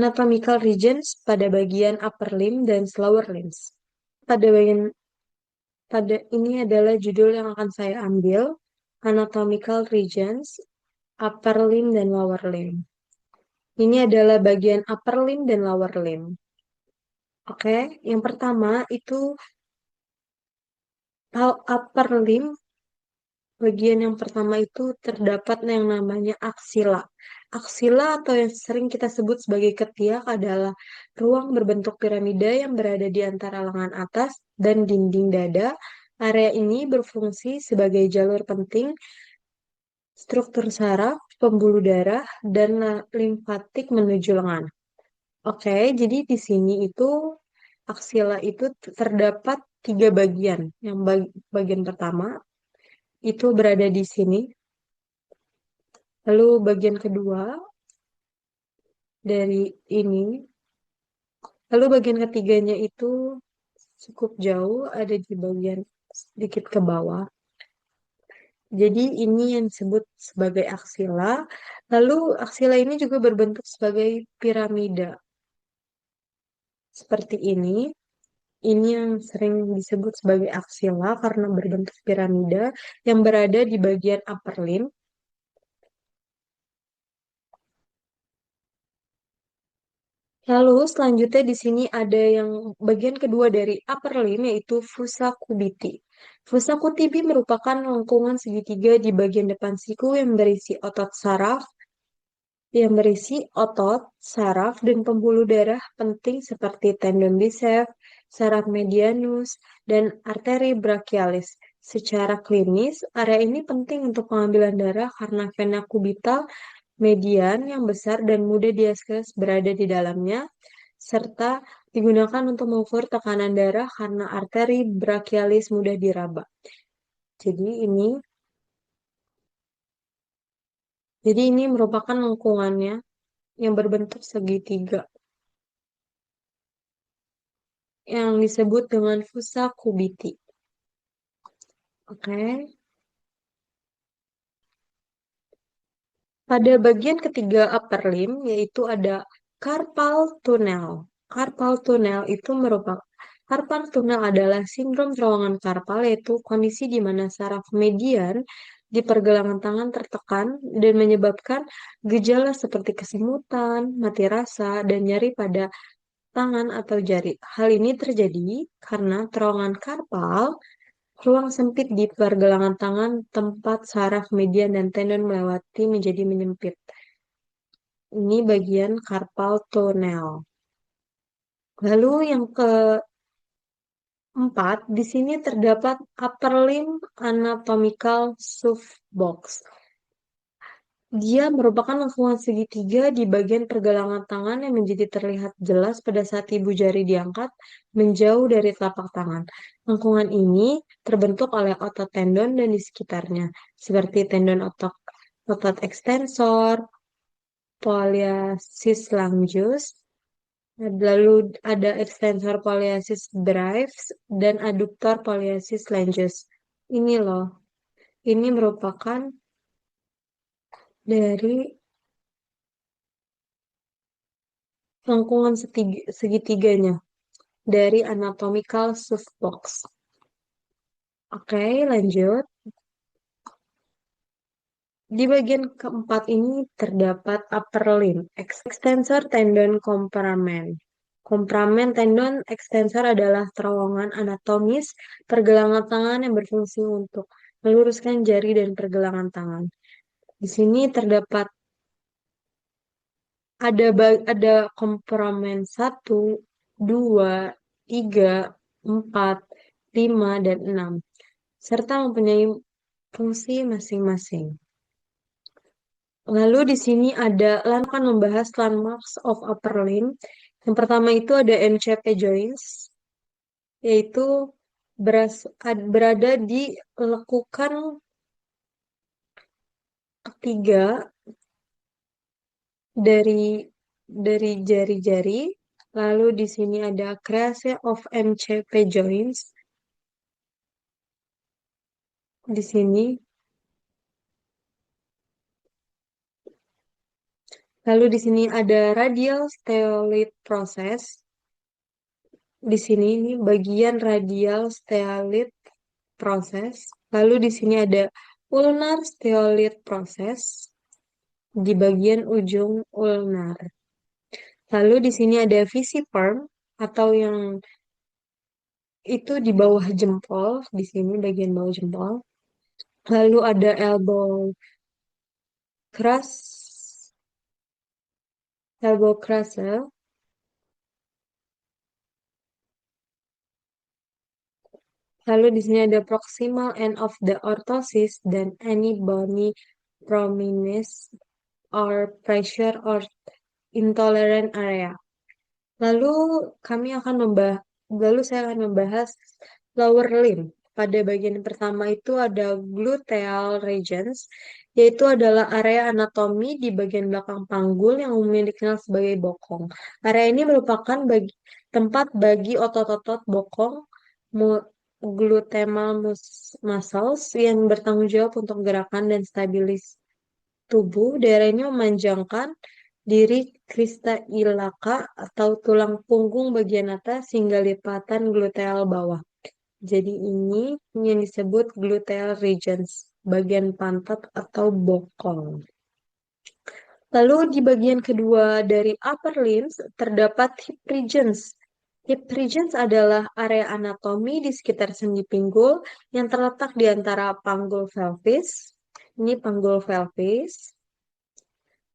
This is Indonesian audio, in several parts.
Anatomical regions pada bagian upper limb dan lower limbs. Pada bagian pada ini adalah judul yang akan saya ambil, anatomical regions, upper limb dan lower limb. Ini adalah bagian upper limb dan lower limb. Oke, yang pertama itu upper limb. Bagian yang pertama itu terdapat yang namanya aksila. Aksila atau yang sering kita sebut sebagai ketiak adalah ruang berbentuk piramida yang berada di antara lengan atas dan dinding dada. Area ini berfungsi sebagai jalur penting struktur saraf, pembuluh darah, dan limfatik menuju lengan. Oke, jadi di sini itu aksila itu terdapat tiga bagian. Yang bagian pertama itu berada di sini. Lalu bagian kedua dari ini. Lalu bagian ketiganya itu cukup jauh, ada di bagian sedikit ke bawah. Jadi ini yang disebut sebagai aksila. Lalu aksila ini juga berbentuk sebagai piramida. Seperti ini. Ini yang sering disebut sebagai aksila karena berbentuk piramida yang berada di bagian upper limb. Lalu selanjutnya di sini ada yang bagian kedua dari upper limb yaitu fossa cubiti. Fossa cubiti merupakan lengkungan segitiga di bagian depan siku yang berisi otot, saraf, dan pembuluh darah penting seperti tendon biceps, saraf medianus, dan arteri brachialis. Secara klinis, area ini penting untuk pengambilan darah karena vena kubital median yang besar dan mudah diakses berada di dalamnya, serta digunakan untuk mengukur tekanan darah karena arteri brachialis mudah diraba. Jadi ini jadi ini merupakan lengkungannya yang berbentuk segitiga yang disebut dengan fossa cubiti. Oke. Pada bagian ketiga upper limb yaitu ada carpal tunnel. Carpal tunnel adalah sindrom terowongan karpal, yaitu kondisi di mana saraf median di pergelangan tangan tertekan dan menyebabkan gejala seperti kesemutan, mati rasa, dan nyeri pada tangan atau jari. Hal ini terjadi karena terowongan karpal, ruang sempit di pergelangan tangan tempat saraf median dan tendon melewati menjadi menyempit. Ini bagian carpal tunnel. Lalu yang keempat, di sini terdapat upper limb anatomical soft box. Dia merupakan lengkungan segitiga di bagian pergelangan tangan yang menjadi terlihat jelas pada saat ibu jari diangkat menjauh dari telapak tangan. Lengkungan ini terbentuk oleh otot tendon dan di sekitarnya, seperti tendon otot extensor, pollicis longus, lalu ada extensor pollicis brevis dan adduktor pollicis longus. Ini loh, ini merupakan dari lengkungan segitiganya dari anatomical softbox. Oke, lanjut. Di bagian keempat ini terdapat upper limb, extensor tendon compramen. Compramen tendon extensor adalah terowongan anatomis pergelangan tangan yang berfungsi untuk meluruskan jari dan pergelangan tangan. Di sini terdapat ada kompramen 1, 2, 3, 4, 5, dan 6, serta mempunyai fungsi masing-masing. Lalu di sini akan membahas landmarks of upper limb. Yang pertama itu ada MCP joints, yaitu berada di lekukan ketiga dari jari-jari. Lalu di sini ada crease of MCP joints. Di sini. Lalu di sini ada radial steatoid process. Di sini ini bagian radial steatoid process. Lalu di sini ada ulnar steatoid process di bagian ujung ulnar. Lalu di sini ada visiform atau yang itu di bawah jempol, di sini bagian bawah jempol. Lalu ada elbow crus, elbow crusher. Lalu di sini ada proximal end of the orthosis dan any bony prominence or pressure or intolerant area. Lalu kami akan membahas, lalu saya akan membahas lower limb. Pada bagian pertama itu ada gluteal regions, yaitu adalah area anatomi di bagian belakang panggul yang umumnya dikenal sebagai bokong. Area ini merupakan tempat bagi otot-otot bokong, mu- gluteal muscles yang bertanggung jawab untuk gerakan dan stabilis tubuh. Daerah ini memanjangkan diri crista iliaca atau tulang punggung bagian atas hingga lipatan gluteal bawah. Jadi ini yang disebut gluteal regions, bagian pantat atau bokong. Lalu di bagian kedua dari upper limbs terdapat hip regions. Hip regions adalah area anatomi di sekitar sendi pinggul yang terletak di antara panggul pelvis. Ini panggul pelvis.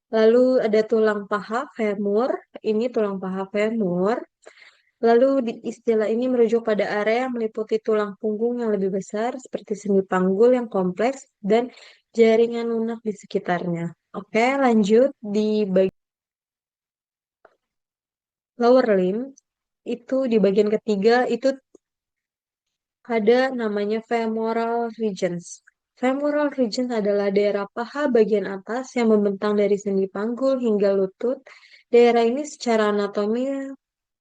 Lalu ada tulang paha femur. Ini tulang paha femur. Lalu istilah ini merujuk pada area yang meliputi tulang punggung yang lebih besar seperti sendi panggul yang kompleks dan jaringan lunak di sekitarnya. Oke, lanjut di bagian lower limb. Itu di bagian ketiga itu ada namanya femoral regions. Femoral regions adalah daerah paha bagian atas yang membentang dari sendi panggul hingga lutut. Daerah ini secara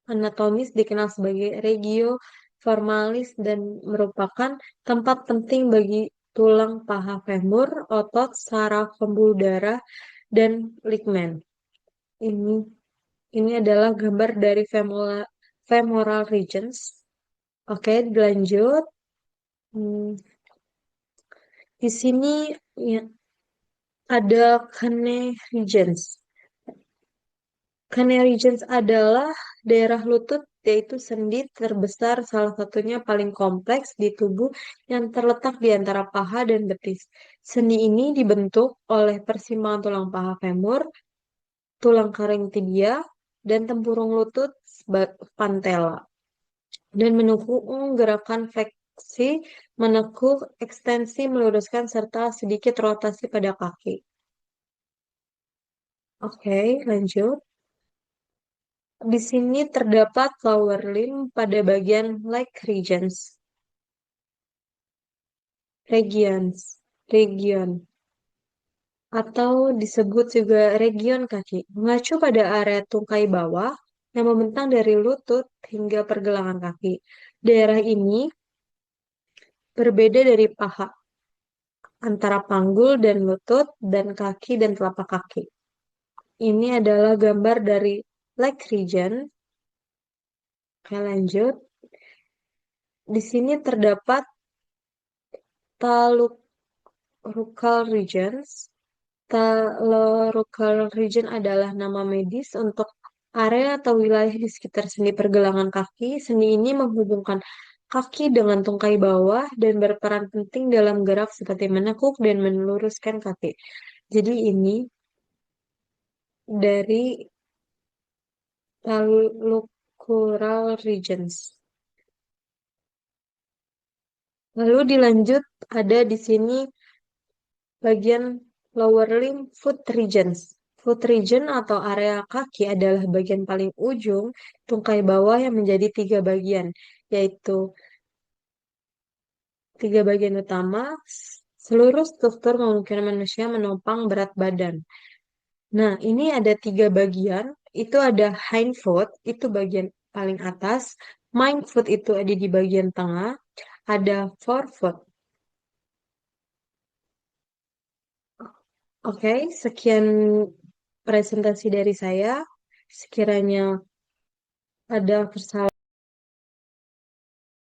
anatomis dikenal sebagai regio formalis dan merupakan tempat penting bagi tulang paha femur, otot, saraf pembuluh darah, dan ligmen. Ini ini adalah gambar dari femoral regions. Oke, dilanjut. Hmm, di sini ya, ada kane regions. Kane regions adalah daerah lutut, yaitu sendi terbesar salah satunya paling kompleks di tubuh yang terletak di antara paha dan betis. Sendi ini dibentuk oleh persimpangan tulang paha femur, tulang kering tibia, dan tempurung lutut patella, dan mendukung gerakan fleksi, menekuk, ekstensi, meluruskan, serta sedikit rotasi pada kaki. Oke, lanjut. Di sini terdapat lower limb pada bagian leg region, atau disebut juga region kaki, mengacu pada area tungkai bawah yang membentang dari lutut hingga pergelangan kaki. Daerah ini berbeda dari paha, antara panggul dan lutut, dan kaki dan telapak kaki. Ini adalah gambar dari leg region. Oke, lanjut. Di sini terdapat taluk Talurukal regions. Talurukal region adalah nama medis untuk area atau wilayah di sekitar sendi pergelangan kaki. Sendi ini menghubungkan kaki dengan tungkai bawah dan berperan penting dalam gerak seperti menekuk dan meluruskan kaki. Jadi ini dari talurukal regions. Lalu dilanjut ada di sini bagian lower limb foot regions. Foot region atau area kaki adalah bagian paling ujung tungkai bawah yang menjadi yaitu tiga bagian utama. Seluruh struktur memungkinkan manusia menopang berat badan. Nah, ini ada tiga bagian. Itu ada hind foot, itu bagian paling atas. Hind foot itu ada di bagian tengah. Ada forefoot. Oke, sekian presentasi dari saya. Sekiranya ada kesalahan